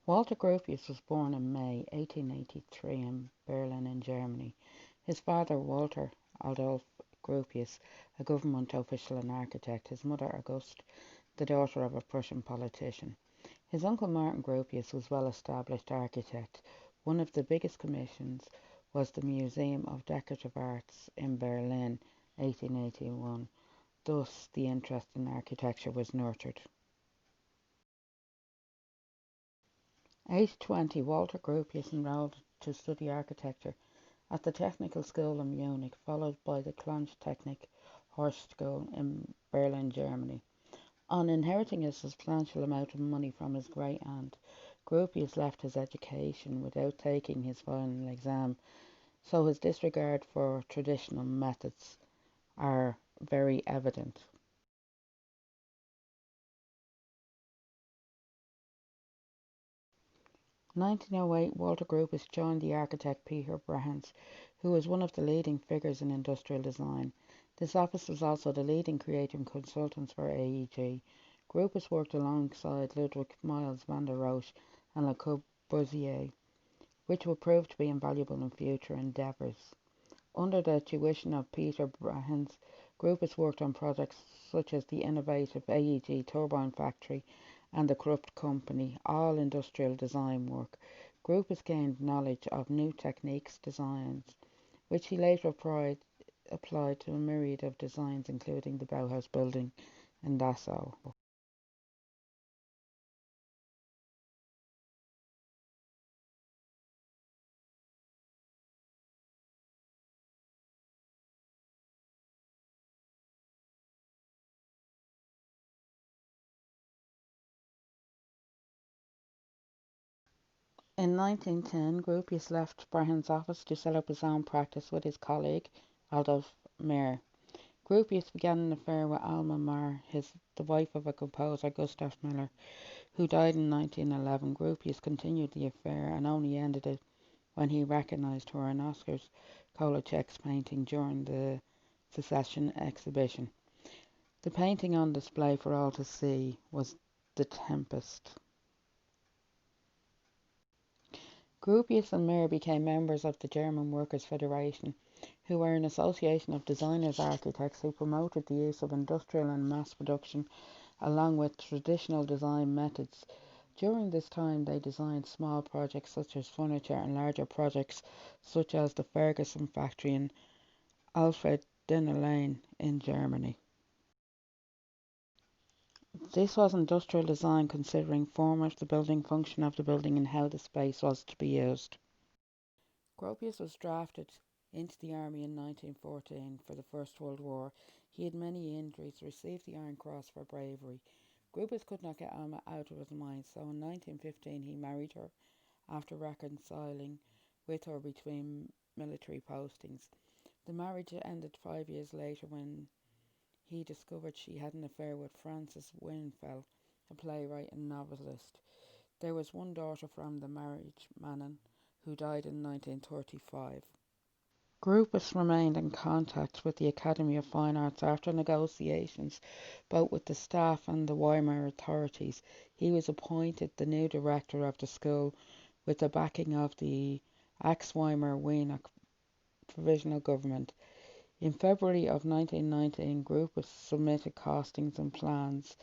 Walter Gropius was born in May 1883 in Berlin in Germany. His father, Walter Adolf Gropius, a government official and architect; his mother, Auguste, the daughter of a Prussian politician. His uncle Martin Gropius was a well-established architect. One of the biggest commissions was the Museum of Decorative Arts in Berlin, 1881. Thus, the interest in architecture was nurtured. Aged 20, Walter Gropius enrolled to study architecture at the Technical School in Munich, followed by the Künstlertechnik Hochschule in Berlin, Germany. On inheriting a substantial amount of money from his great-aunt, Gropius left his education without taking his final exam, so his disregard for traditional methods are very evident. 1908, Walter Gropius joined the architect Peter Brahms, who was one of the leading figures in industrial design. This office was also the leading creative consultants for AEG. Gropius worked alongside Ludwig Miles van der Rohe and Le Corbusier, which would prove to be invaluable in future endeavours. Under the tuition of Peter Brahms, Gropius worked on projects such as the innovative AEG turbine factory and the Krupp Company, all industrial design work. Gropius gained knowledge of new techniques designs, which he later applied to a myriad of designs, including the Bauhaus building in Dachau. In 1910, Gropius left Brahms' office to set up his own practice with his colleague Adolf Meyer. Gropius began an affair with Alma Maher, the wife of a composer, Gustav Mahler, who died in 1911. Gropius continued the affair and only ended it when he recognized her in Oskar Kovalchuk's painting during the Secession exhibition. The painting on display for all to see was The Tempest. Gropius and Meyer became members of the German Workers' Federation, who were an association of designers architects who promoted the use of industrial and mass production along with traditional design methods. During this time they designed small projects such as furniture and larger projects such as the Ferguson factory in Alfred-Dinner-Lane in Germany. This was industrial design considering form of the building, function of the building and how the space was to be used. Gropius was drafted into the army in 1914 for the First World War. He had many injuries, received the Iron Cross for bravery. Gropius could not get Alma out of his mind, so in 1915 he married her after reconciling with her between military postings. The marriage ended 5 years later when he discovered she had an affair with Francis Winfeld, a playwright and novelist. There was one daughter from the marriage, Manon, who died in 1935. Gropius remained in contact with the Academy of Fine Arts after negotiations both with the staff and the Weimar authorities. He was appointed the new director of the school with the backing of the ex-Weimar Wiener provisional government. In February of 1919, Gropius submitted costings and plans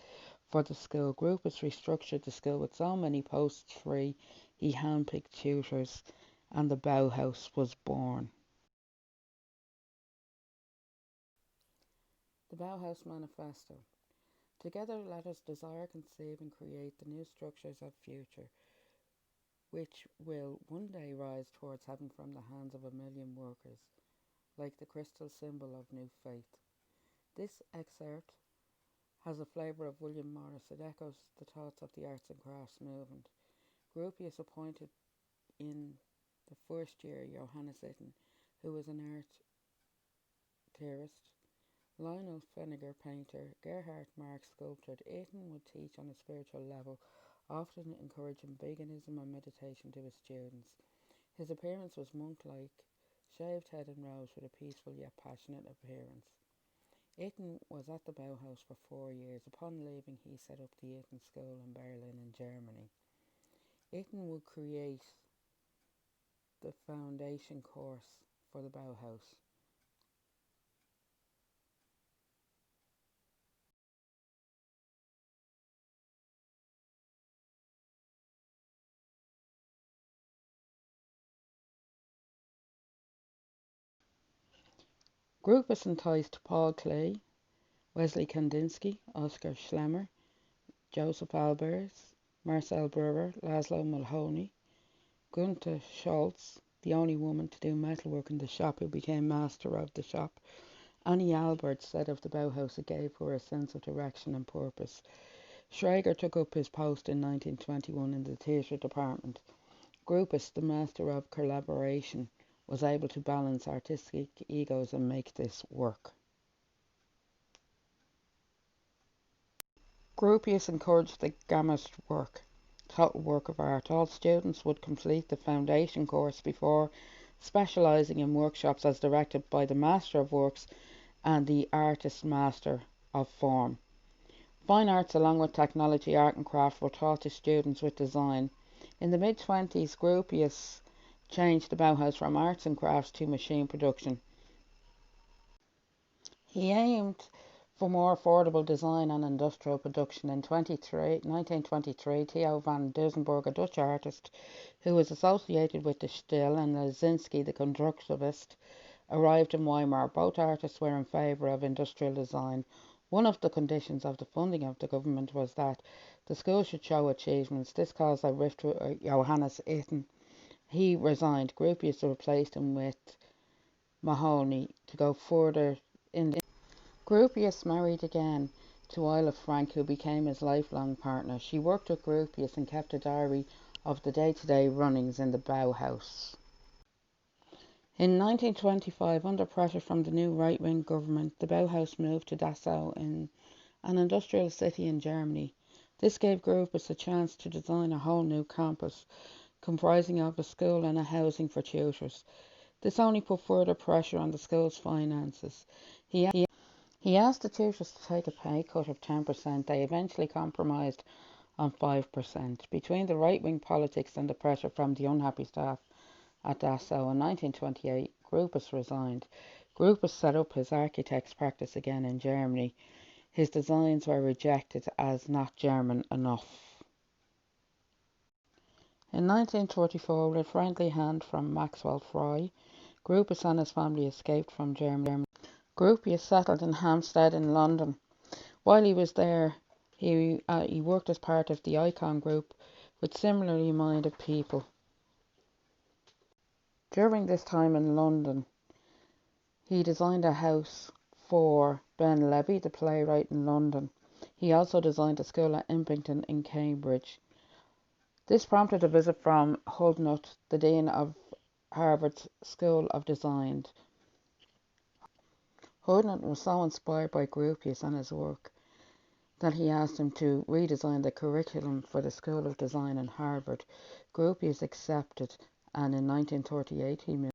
for the school. Gropius restructured the school with so many posts free, he handpicked tutors, and the Bauhaus was born. The Bauhaus Manifesto. Together let us desire, conceive and create the new structures of future, which will one day rise towards heaven from the hands of a million workers, like the crystal symbol of new faith. This excerpt has a flavour of William Morris. It echoes the thoughts of the arts and crafts movement. Gropius appointed in the first year Johannes Itten, who was an art theorist, Lionel Feniger, painter, Gerhard Marx, sculptor. Itten would teach on a spiritual level, often encouraging veganism and meditation to his students. His appearance was monk-like, shaved head and rose with a peaceful yet passionate appearance. Itten was at the Bauhaus for 4 years. Upon leaving, he set up the Itten School in Berlin in Germany. Itten would create the foundation course for the Bauhaus. Gropius enticed Paul Klee, Wesley Kandinsky, Oskar Schlemmer, Joseph Albers, Marcel Breuer, Laszlo Mulhowney, Gunther Scholz, the only woman to do metalwork in the shop who became master of the shop. Annie Albert said of the Bauhaus it gave her a sense of direction and purpose. Schrager took up his post in 1921 in the theatre department. Gropius, the master of collaboration, was able to balance artistic egos and make this work. Gropius encouraged the gamut work, total work of art. All students would complete the foundation course before specialising in workshops as directed by the Master of Works and the Artist Master of Form. Fine arts along with technology, art and craft were taught to students with design. In the mid-20s, Gropius changed the Bauhaus from arts and crafts to machine production. He aimed for more affordable design and industrial production. In 1923, Theo van Dusenberg, a Dutch artist who was associated with the Still, and Lisinski, the constructivist, arrived in Weimar. Both artists were in favour of industrial design. One of the conditions of the funding of the government was that the school should show achievements. This caused a rift with Johannes Itten. He resigned. Gropius replaced him with Mahoney to go further in. Gropius married again to Isla Frank, who became his lifelong partner. She worked with Gropius and kept a diary of the day-to-day runnings in the Bauhaus. In 1925, under pressure from the new right-wing government, the Bauhaus moved to Dachau, in an industrial city in Germany. This gave Gropius a chance to design a whole new campus, comprising of a school and a housing for tutors. This only put further pressure on the school's finances. He asked the tutors to take a pay cut of 10%. They eventually compromised on 5%. Between the right-wing politics and the pressure from the unhappy staff at Dachau in 1928, Gropius resigned. Gropius set up his architect's practice again in Germany. His designs were rejected as not German enough. In 1934, with a friendly hand from Maxwell Fry, Gropius and his family escaped from Germany. Gropius settled in Hampstead in London. While he was there, he worked as part of the Icon Group with similarly minded people. During this time in London, he designed a house for Ben Levy, the playwright in London. He also designed a school at Impington in Cambridge. This prompted a visit from Hudnut, the dean of Harvard's School of Design. Hudnut was so inspired by Gropius and his work that he asked him to redesign the curriculum for the School of Design in Harvard. Gropius accepted, and in 1938 he moved.